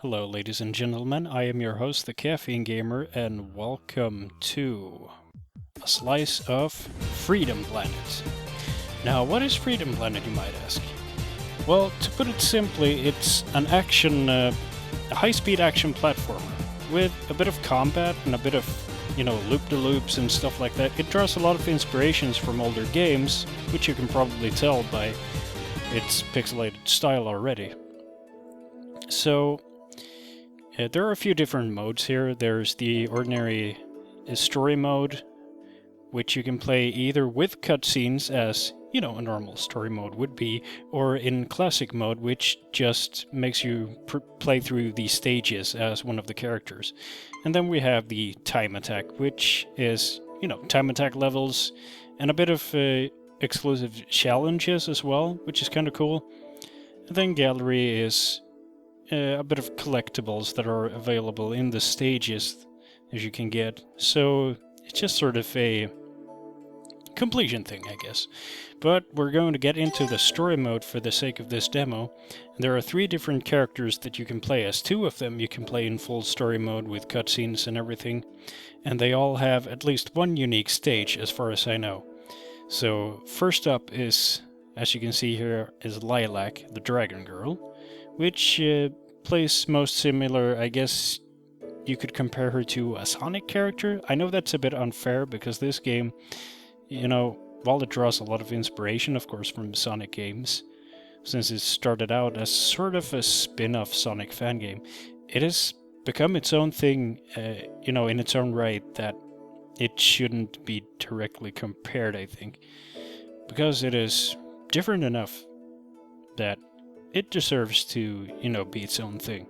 Hello, ladies and gentlemen. I am your host, the Caffeine Gamer, and welcome to a slice of Freedom Planet. Now, what is Freedom Planet, you might ask? Well, to put it simply, it's an a high-speed action platformer with a bit of combat and a bit of, loop-de-loops and stuff like that. It draws a lot of inspirations from older games, which you can probably tell by its pixelated style already. So, there are a few different modes here. There's the ordinary story mode, which you can play either with cutscenes, as, a normal story mode would be, or in classic mode, which just makes you play through the stages as one of the characters. And then we have the time attack, which is, time attack levels and a bit of exclusive challenges as well, which is kind of cool. And then gallery is a bit of collectibles that are available in the stages as you can get. So it's just sort of a completion thing, I guess. But we're going to get into the story mode for the sake of this demo. There are 3 different characters that you can play as. 2 of them you can play in full story mode with cutscenes and everything. And they all have at least one unique stage, as far as I know. So first up is, as you can see here, is Lilac, the Dragon Girl, which plays most similar. I guess you could compare her to a Sonic character. I know that's a bit unfair because this game, while it draws a lot of inspiration, of course, from Sonic games, since it started out as sort of a spin-off Sonic fan game, it has become its own thing, in its own right, that it shouldn't be directly compared, I think, because it is different enough that it deserves to, be its own thing.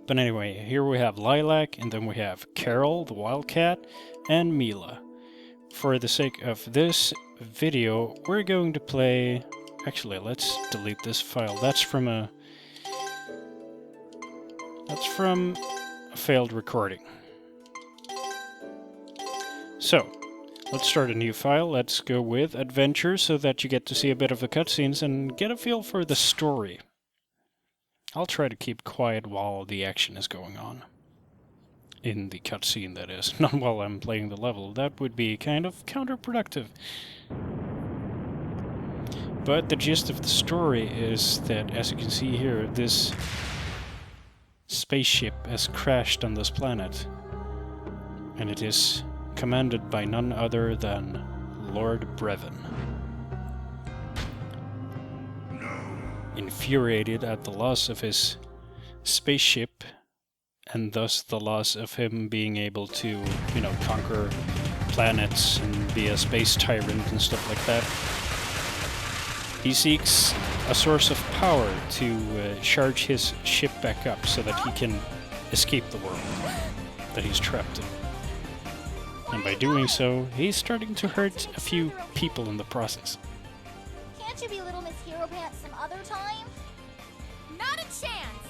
But anyway, here we have Lilac, and then we have Carol, the Wildcat, and Mila. For the sake of this video, we're going to play... Actually, let's delete this file. That's from a failed recording. So, let's start a new file. Let's go with Adventure so that you get to see a bit of the cutscenes and get a feel for the story. I'll try to keep quiet while the action is going on. In the cutscene, that is. Not while I'm playing the level. That would be kind of counterproductive. But the gist of the story is that, as you can see here, this spaceship has crashed on this planet. And it is commanded by none other than Lord Brevin. Infuriated at the loss of his spaceship, and thus the loss of him being able to, conquer planets and be a space tyrant and stuff like that, he seeks a source of power to charge his ship back up so that he can escape the world that he's trapped in. And by doing so, he's starting to hurt a few people in the process. Can't you be Little Miss Hero Pants some other time? Not a chance!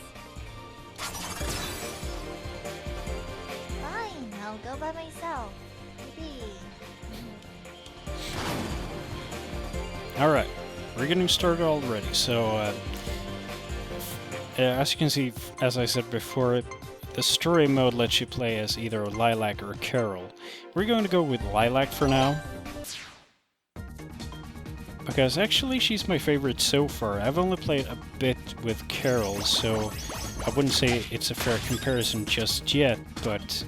Fine, I'll go by myself. Maybe. Alright, we're getting started already. So, as you can see, as I said before, the story mode lets you play as either Lilac or Carol. We're going to go with Lilac for now, because actually she's my favorite so far. I've only played a bit with Carol, so I wouldn't say it's a fair comparison just yet, but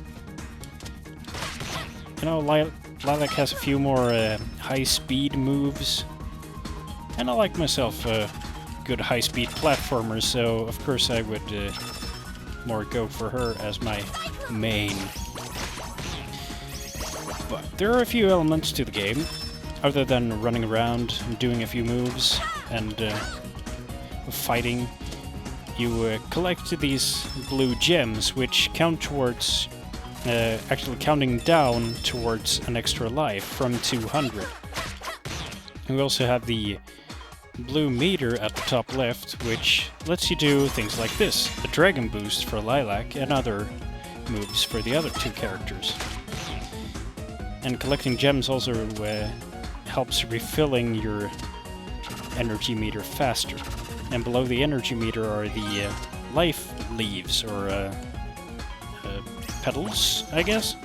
Lilac has a few more high-speed moves, and I like myself a good high-speed platformer, so of course I would more go for her as my main. But there are a few elements to the game, other than running around and doing a few moves and fighting. You collect these blue gems, which count towards, actually counting down towards an extra life from 200. And we also have the blue meter at the top left, which lets you do things like this: a dragon boost for Lilac and other moves for the other 2 characters. And collecting gems also helps refilling your energy meter faster. And below the energy meter are the life leaves, or petals, I guess.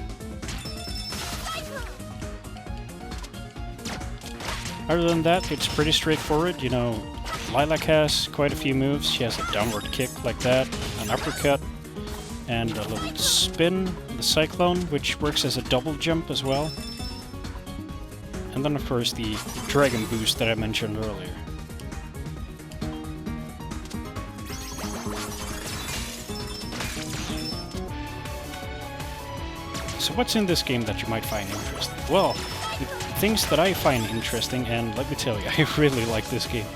Other than that, it's pretty straightforward. You know, Lilac has quite a few moves. She has a downward kick like that, an uppercut, and a little spin, the Cyclone, which works as a double jump as well. And then, of course, the Dragon Boost that I mentioned earlier. So what's in this game that you might find interesting? Well, the things that I find interesting, and let me tell you, I really like this game.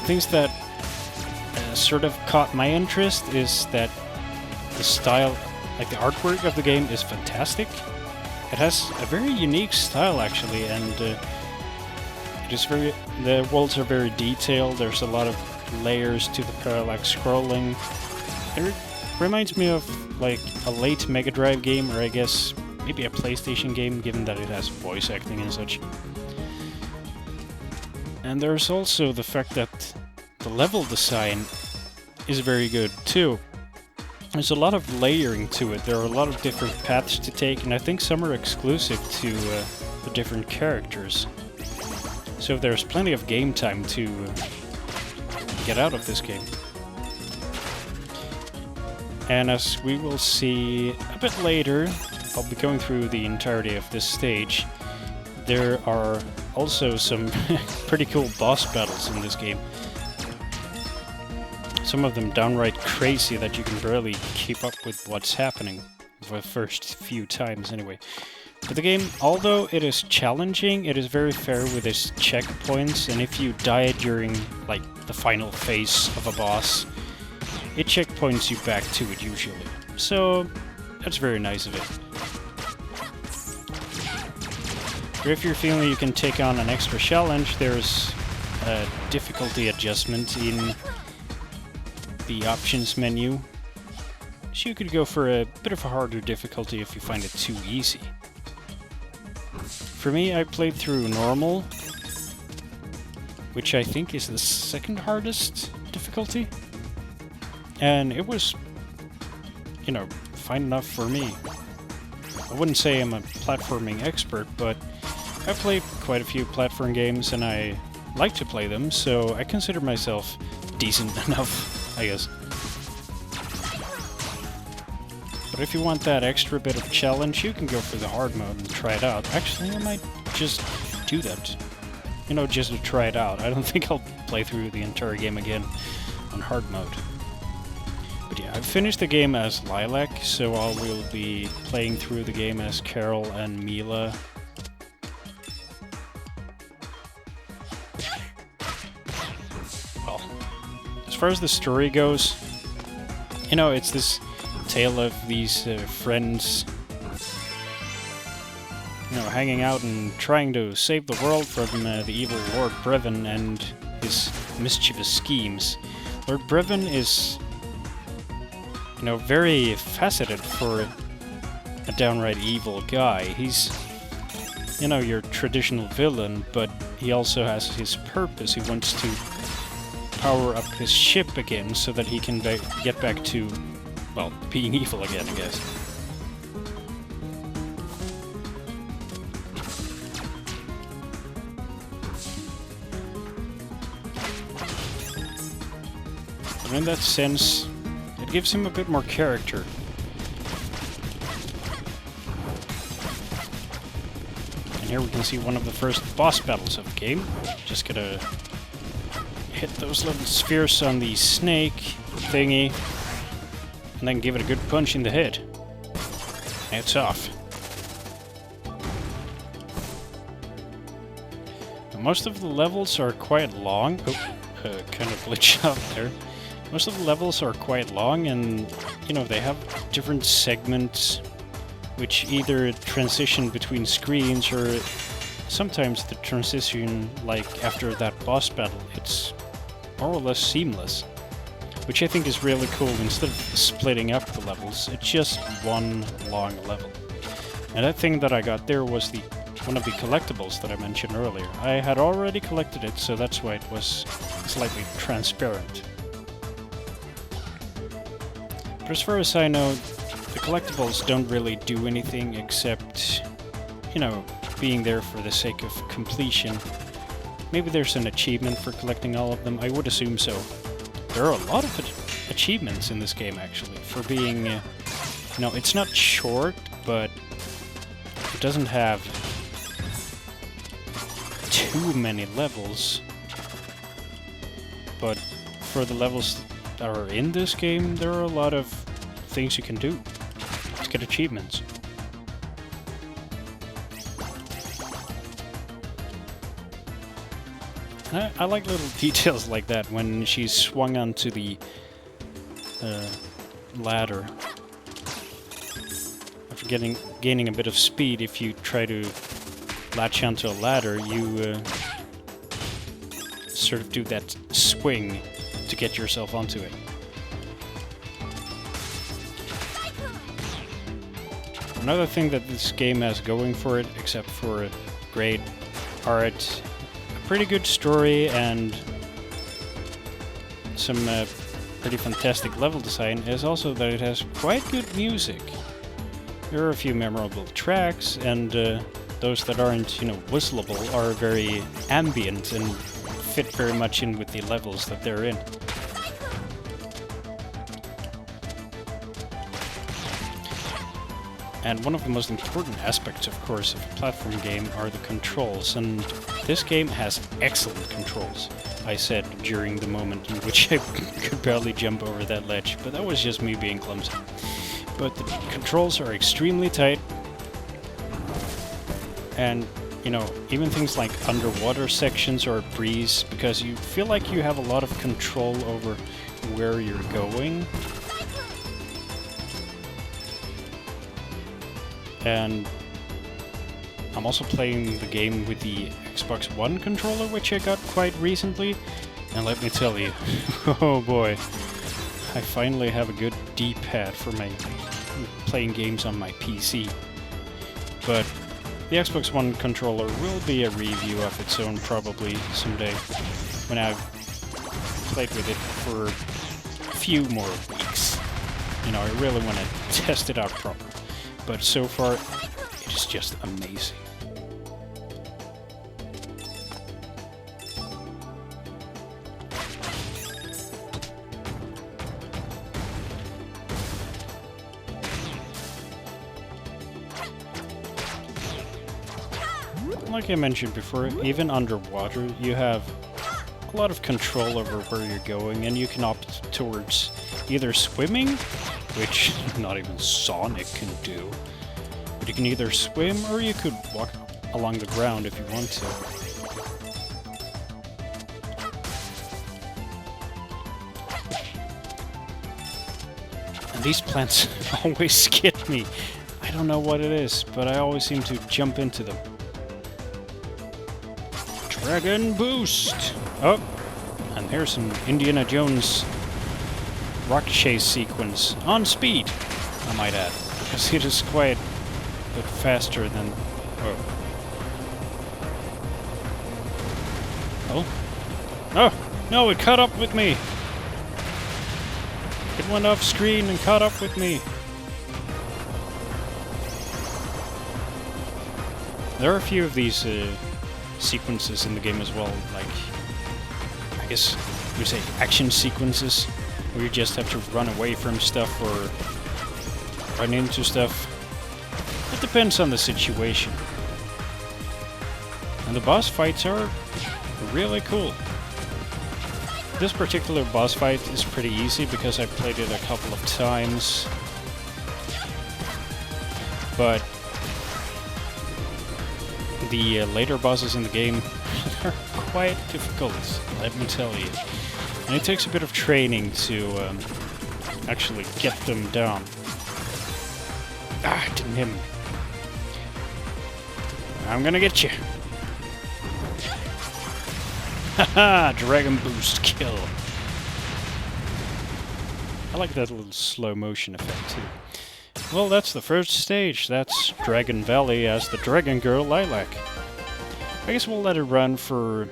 Things that sort of caught my interest is that the style, like the artwork of the game is fantastic. It has a very unique style actually, and the worlds are very detailed. There's a lot of layers to the parallax scrolling. It reminds me of like a late Mega Drive game, or I guess maybe a PlayStation game, given that it has voice acting and such. And there's also the fact that the level design is very good too. There's a lot of layering to it. There are a lot of different paths to take, and I think some are exclusive to the different characters. So there's plenty of game time to get out of this game. And as we will see a bit later, I'll be going through the entirety of this stage. There are also some pretty cool boss battles in this game. Some of them downright crazy that you can barely keep up with what's happening for the first few times anyway. But the game, although it is challenging, it is very fair with its checkpoints, and if you die during like the final phase of a boss, it checkpoints you back to it usually. So that's very nice of it. Or if you're feeling you can take on an extra challenge, there's a difficulty adjustment in the options menu. So you could go for a bit of a harder difficulty if you find it too easy. For me, I played through normal, which I think is the second hardest difficulty. And it was, you know, fine enough for me. I wouldn't say I'm a platforming expert, but I've played quite a few platform games and I like to play them, so I consider myself decent enough, I guess. But if you want that extra bit of challenge, you can go for the hard mode and try it out. Actually, I might just do that. You know, just to try it out. I don't think I'll play through the entire game again on hard mode. But yeah, I've finished the game as Lilac, so I will be playing through the game as Carol and Mila. Well, as far as the story goes, you know, it's this tale of these friends, you know, hanging out and trying to save the world from the evil Lord Brevin and his mischievous schemes. Lord Brevin is, you know, very faceted for a downright evil guy. He's, you know, your traditional villain, but he also has his purpose. He wants to power up his ship again so that he can get back to, well, being evil again, I guess. And in that sense, it gives him a bit more character. And here we can see one of the first boss battles of the game. Just gotta hit those little spheres on the snake thingy, and then give it a good punch in the head. And it's off. Now, most of the levels are quite long. Oh, kind of glitched out there. Most of the levels are quite long, and, you know, they have different segments which either transition between screens, or sometimes the transition, like after that boss battle, it's more or less seamless. Which I think is really cool. Instead of splitting up the levels, it's just one long level. And that thing that I got there was one of the collectibles that I mentioned earlier. I had already collected it, so that's why it was slightly transparent. But as far as I know, the collectibles don't really do anything except, you know, being there for the sake of completion. Maybe there's an achievement for collecting all of them. I would assume so. There are a lot of achievements in this game, actually, for being... no, it's not short, but it doesn't have too many levels. But for the levels that are in this game, there are a lot of things you can do to get achievements. I like little details like that when she's swung onto the ladder. After gaining a bit of speed, if you try to latch onto a ladder, you sort of do that swing to get yourself onto it. Another thing that this game has going for it, except for great art, a pretty good story, and some pretty fantastic level design, is also that it has quite good music. There are a few memorable tracks, and those that aren't, you know, whistleable are very ambient and fit very much in with the levels that they're in. And one of the most important aspects, of course, of a platform game are the controls, and this game has excellent controls. I said during the moment in which I could barely jump over that ledge, but that was just me being clumsy. But the controls are extremely tight, and, you know, even things like underwater sections are a breeze, because you feel like you have a lot of control over where you're going. And I'm also playing the game with the Xbox One controller, which I got quite recently. And let me tell you, oh boy, I finally have a good D-pad for my playing games on my PC. But the Xbox One controller will be a review of its own probably someday, when I've played with it for a few more weeks. You know, I really want to test it out properly. But so far, it is just amazing. Like I mentioned before, even underwater, you have a lot of control over where you're going, and you can opt towards either swimming, which not even Sonic can do. But you can either swim, or you could walk along the ground if you want to. And these plants always get me. I don't know what it is, but I always seem to jump into them. Dragon Boost! Oh, and here's some Indiana Jones rock chase sequence on speed, I might add, because it is quite a bit faster than... Oh. Oh! No, it caught up with me! It went off screen and caught up with me! There are a few of these sequences in the game as well, like, I guess you say action sequences, where you just have to run away from stuff or run into stuff. It depends on the situation. And the boss fights are really cool. This particular boss fight is pretty easy because I played it a couple of times. But the later bosses in the game are quite difficult, let me tell you. And it takes a bit of training to actually get them down. Ah, it didn't hit me. I'm gonna get you. Haha, Dragon Boost kill. I like that little slow motion effect too. Well, that's the first stage. That's Dragon Valley as the Dragon Girl Lilac. I guess we'll let it run for,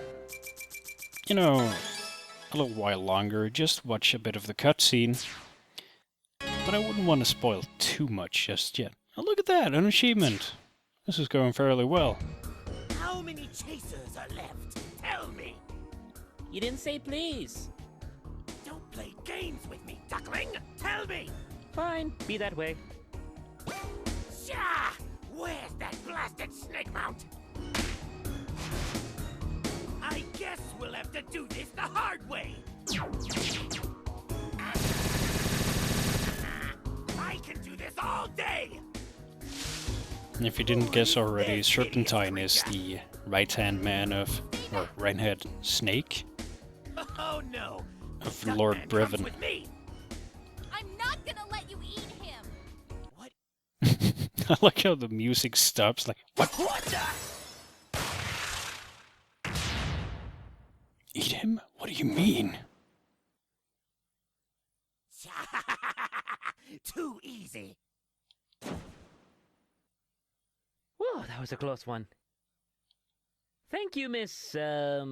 you know, a little while longer. Just watch a bit of the cutscene. but I wouldn't want to spoil too much just yet. Oh, look at that, an achievement! This is going fairly well. How many chasers are left? Tell me! You didn't say please. Don't play games with me, duckling! Tell me! Fine, be that way. Shah! Where's that blasted snake mount? I guess we'll have to do this the hard way! I can do this all day! If you didn't guess already, Serpentine is the right-hand man of, or right-hand snake Oh no! of Duckman Lord comes Brevin. with me. I'm not gonna let you eat him. What? I like how the music stops, like, what? What the? Eat him? What do you mean? Too easy. Whoa, that was a close one. Thank you, Miss, Lilac.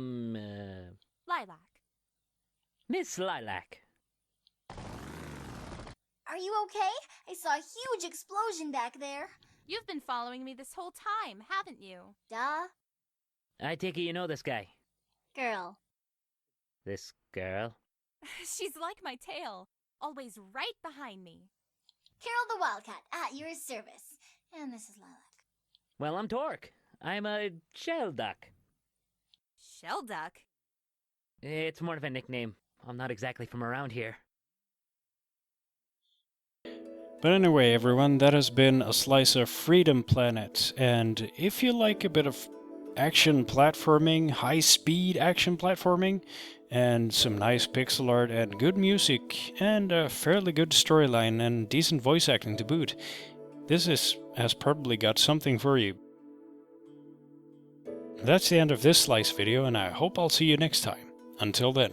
Miss Lilac. Are you okay? I saw a huge explosion back there. You've been following me this whole time, haven't you? Duh. I take it you know this guy. Girl. This girl. She's like my tail, always right behind me. Carol the Wildcat, at your service. And this is Lilac. Well, I'm Torque. I'm a shell duck. Shell duck? It's more of a nickname. I'm not exactly from around here. But anyway, everyone, that has been a slice of Freedom Planet. And if you like a bit of action platforming, high-speed action platforming, and some nice pixel art and good music, and a fairly good storyline and decent voice acting to boot, this has probably got something for you. That's the end of this slice video, and I hope I'll see you next time. Until then.